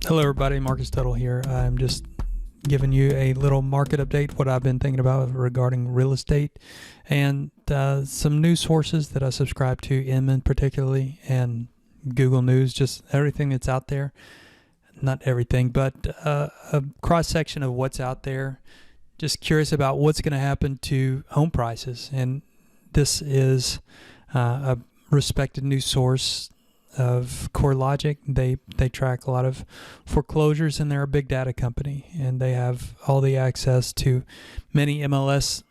Hello, everybody. Marcus Tuttle here. I'm just giving you a little market update, what I've been thinking about regarding real estate, and some news sources that I subscribe to, Inman particularly, and Google News, just everything that's out there. Not everything, but a cross-section of what's out there. Just curious about what's going to happen to home prices. And this is a respected news source of CoreLogic. They track a lot of foreclosures, and they're a big data company, and they have all the access to many MLS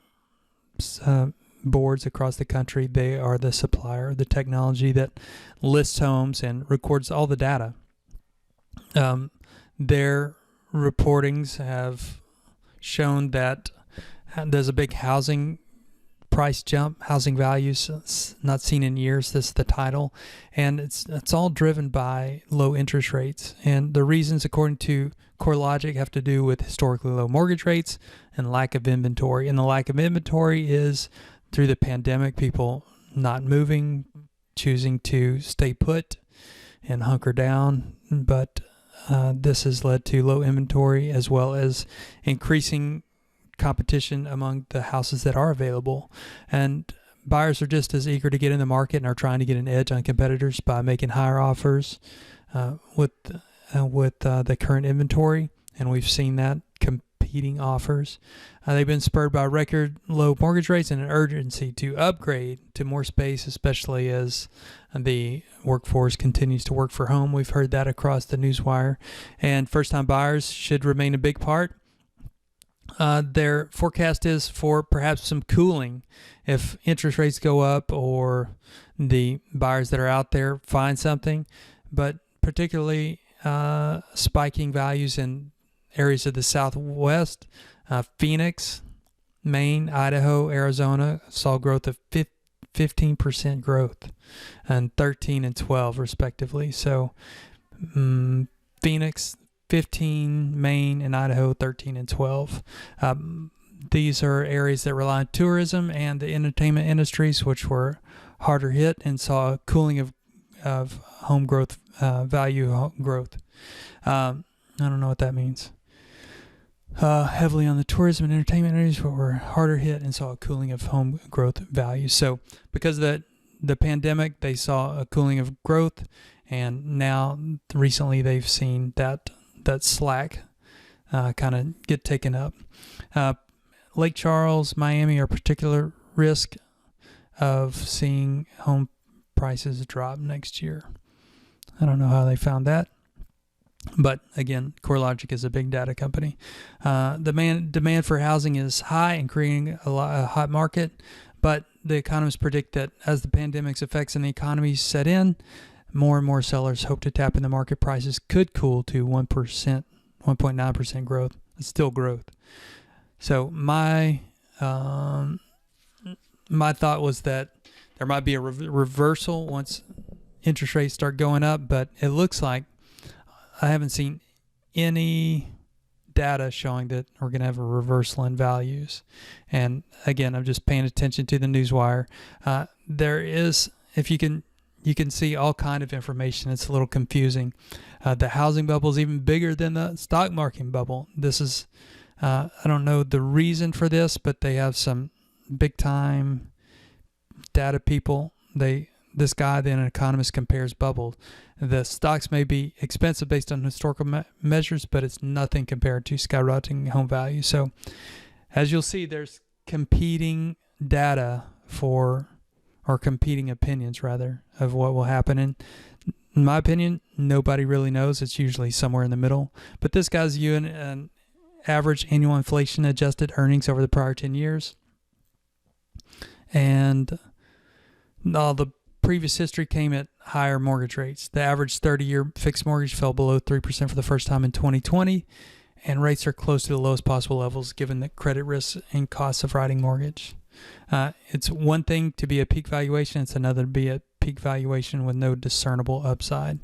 boards across the country. They are the supplier, the technology that lists homes and records all the data. Their reportings have shown that there's a big housing price jump, housing values not seen in years. This is the title, and it's all driven by low interest rates. And the reasons, according to CoreLogic, have to do with historically low mortgage rates and lack of inventory. And the lack of inventory is through the pandemic, people not moving, choosing to stay put and hunker down. But this has led to low inventory as well as increasing competition among the houses that are available, and buyers are just as eager to get in the market and are trying to get an edge on competitors by making higher offers with the current inventory. And we've seen that competing offers. They've been spurred by record low mortgage rates and an urgency to upgrade to more space, especially as the workforce continues to work from home. We've heard that across the newswire, and first-time buyers should remain a big part. Their forecast is for perhaps some cooling if interest rates go up or the buyers that are out there find something, but particularly spiking values in areas of the Southwest. Phoenix, Maine, Idaho, Arizona saw growth of 15% growth, and 13 and 12 respectively. So Phoenix 15, Maine, and Idaho 13 and 12. These are areas that rely on tourism and the entertainment industries, which were harder hit and saw a cooling of home growth, value growth. I don't know what that means. Heavily on the tourism and entertainment industries, but were harder hit and saw a cooling of home growth value. So because of the pandemic, they saw a cooling of growth, and now recently they've seen that slack kind of get taken up. Lake Charles, Miami are particular risk of seeing home prices drop next year. I don't know how they found that, but again, CoreLogic is a big data company. Demand for housing is high and creating a hot market, but the economists predict that as the pandemic's effects in the economy set in, more and more sellers hope to tap in the market. Prices could cool to 1%, 1.9% growth. It's still growth. So my thought was that there might be a reversal once interest rates start going up, but it looks like I haven't seen any data showing that we're going to have a reversal in values. And again, I'm just paying attention to the newswire. There is, if you can see all kind of information. It's a little confusing. The housing bubble is even bigger than the stock market bubble. This is, I don't know the reason for this, but they have some big time data people. This guy, then an economist, compares bubbles. The stocks may be expensive based on historical measures, but it's nothing compared to skyrocketing home value. So as you'll see, there's competing data or competing opinions rather of what will happen. And in my opinion, nobody really knows. It's usually somewhere in the middle. But this guy's viewing an average annual inflation adjusted earnings over the prior 10 years. And all the previous history came at higher mortgage rates. The average 30-year fixed mortgage fell below 3% for the first time in 2020, and rates are close to the lowest possible levels given the credit risks and costs of writing mortgage. It's one thing to be a peak valuation. It's another to be a peak valuation with no discernible upside.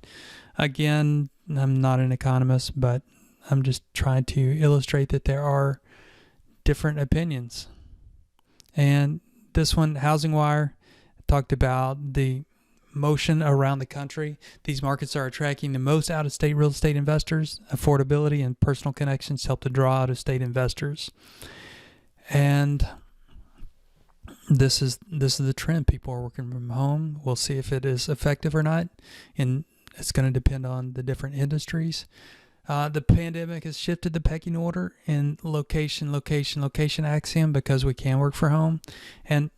Again, I'm not an economist, but I'm just trying to illustrate that there are different opinions. And this one, Housing Wire, talked about the motion around the country. These markets are attracting the most out-of-state real estate investors. Affordability and personal connections help to draw out-of-state investors. And this is the trend. People are working from home. We'll see if it is effective or not, and it's going to depend on the different industries. The pandemic has shifted the pecking order in location axiom, because we can work from home. And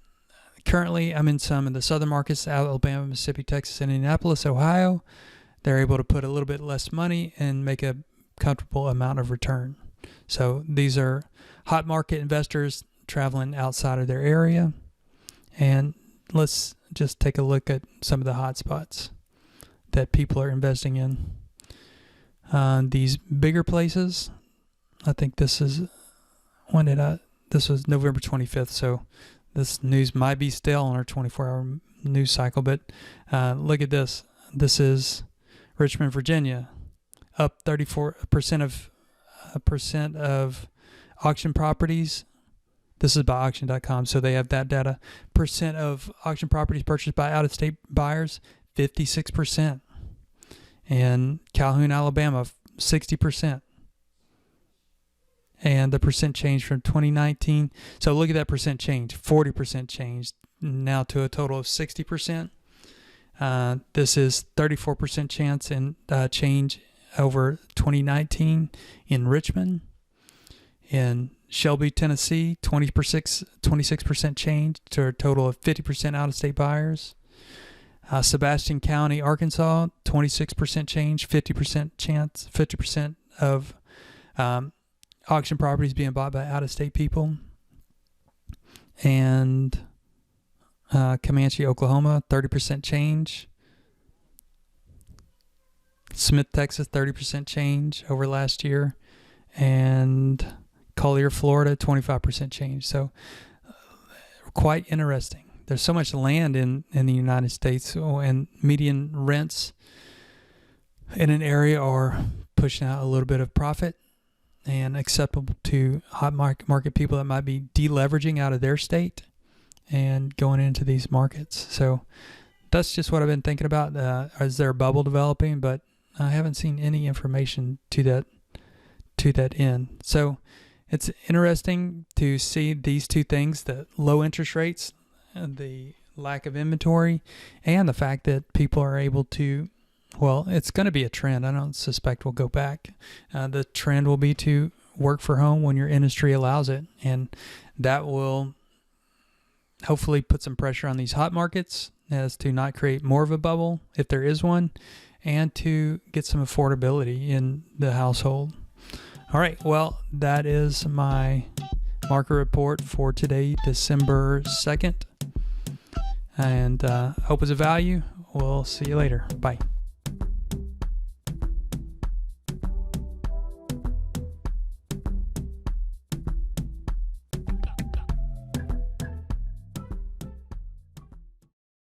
currently, I'm in some of the southern markets: Alabama, Mississippi, Texas, and Indianapolis, Ohio. They're able to put a little bit less money and make a comfortable amount of return. So these are hot market investors traveling outside of their area. And let's just take a look at some of the hot spots that people are investing in. These bigger places, I think this is, this was November 25th, so this news might be stale on our 24-hour news cycle, but look at this. This is Richmond, Virginia, up 34% of auction properties. This is by auction.com, so they have that data. Percent of auction properties purchased by out-of-state buyers, 56%. And Calhoun, Alabama, 60%. And the percent change from 2019. So look at that percent change, 40% change, now to a total of 60%. This is 34% chance and change over 2019 in Richmond. In Shelby, Tennessee, 26% change to a total of 50% out-of-state buyers. Sebastian County, Arkansas, 26% change, 50% of auction properties being bought by out-of-state people. And Comanche, Oklahoma, 30% change. Smith, Texas, 30% change over last year. And Collier, Florida, 25% change. So quite interesting. There's so much land in the United States, and median rents in an area are pushing out a little bit of profit and acceptable to hot market people that might be deleveraging out of their state and going into these markets. So that's just what I've been thinking about. Is there a bubble developing? But I haven't seen any information to that end. So it's interesting to see these two things: the low interest rates, the lack of inventory, and the fact that people are able to, well, it's going to be a trend. I don't suspect we'll go back. The trend will be to work from home when your industry allows it, and that will hopefully put some pressure on these hot markets as to not create more of a bubble, if there is one, and to get some affordability in the household. All right, well, that is my market report for today, December 2nd. And hope it's a value. We'll see you later. Bye.